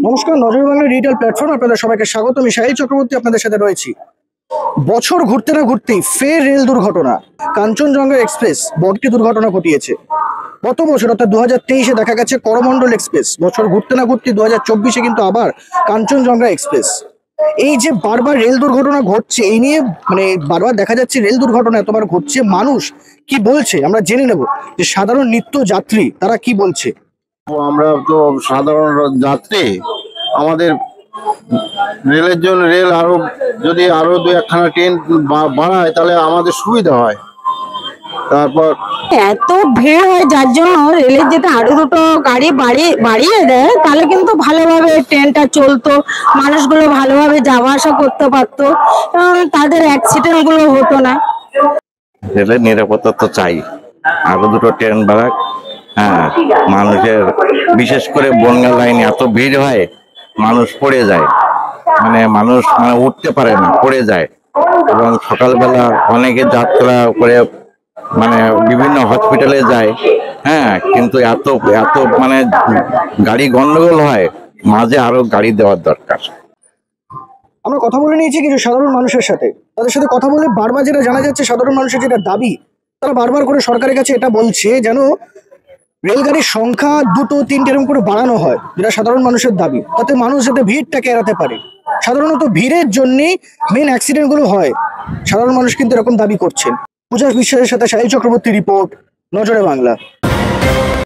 নমস্কার, নজর Bangla digital platform আপনাদের সবাইকে স্বাগত। আমি সাহিল চক্রবর্তী আপনাদের সাথে রয়েছি। বছর ঘুরতে না ঘুরতেই ফের রেল দুর্ঘটনা। কাঞ্চনজঙ্ঘা এক্সপ্রেস বড়টি দুর্ঘটনা ঘটিয়েছে। গত বছর অর্থাৎ 2023-এ দেখা গেছে করমণ্ডল এক্সপ্রেস। বছর ঘুরতে না ঘুরতে 2024-এ কিন্তু আবার কাঞ্চনজঙ্ঘা এক্সপ্রেস। এই যে বারবার রেল দুর্ঘটনা ঘটছে, এই নিয়ে বারবার দেখা যাচ্ছে রেল দুর্ঘটনা এতবার ঘটছে, মানুষ কি বলছে আমরা জেনে নেব যে সাধারণ নিত্য যাত্রী তারা কি বলছে। আমরা তো সাধারণ যাত্রী, আমাদের রেলের জন্য যদি আরো দু একখানা ট্রেন বাড়ায় তাহলে আমাদের সুবিধা হয়। তারপর এত ভিড় হয় যার জন্য রেলের যেটা আরো দুটো গাড়ি বাড়িয়ে দেয় তাহলে কিন্তু ভালোভাবে ট্রেনটা চলতো, মানুষগুলো ভালোভাবে যাওয়া আসা করতে পারতো এবং তাদের অ্যাক্সিডেন্ট গুলো হতো না। রেলের নিরাপত্তা তো চাই, আরো দুটো ট্রেন বাড়াক। হ্যাঁ, মানুষের বিশেষ করে বনগাঁ লাইনে এত ভিড় হয়, মানুষ পড়ে যায়, মানুষ উঠতে পারে না, পড়ে যায়। এবং সকালবেলা অনেকে যাত্রা করে বিভিন্ন হসপিটালে যায়। হ্যাঁ, কিন্তু এত এত গাড়ি গন্ডগোল হয়, মাঝে আরো গাড়ি দেওয়ার দরকার। আমরা কথা বলে নিয়েছি কিছু সাধারণ মানুষের সাথে, তাদের সাথে কথা বলে বারবার যেটা জানা যাচ্ছে সাধারণ মানুষের যেটা দাবি, তারা বারবার করে সরকারের কাছে এটা বলছে যেন রেলগাড়ির সংখ্যা 2-3 এরকম করে বাড়ানো হয়, যেটা সাধারণ মানুষের দাবি, তাতে মানুষ যাতে ভিড়টাকে এড়াতে পারে। সাধারণত ভিড়ের জন্যই মেন অ্যাক্সিডেন্ট গুলো হয়। সাধারণ মানুষ কিন্তু এরকম দাবি করছেন। পূজা বিশ্বাসের সাথে সাহিল চক্রবর্তী রিপোর্ট, নজরে বাংলা।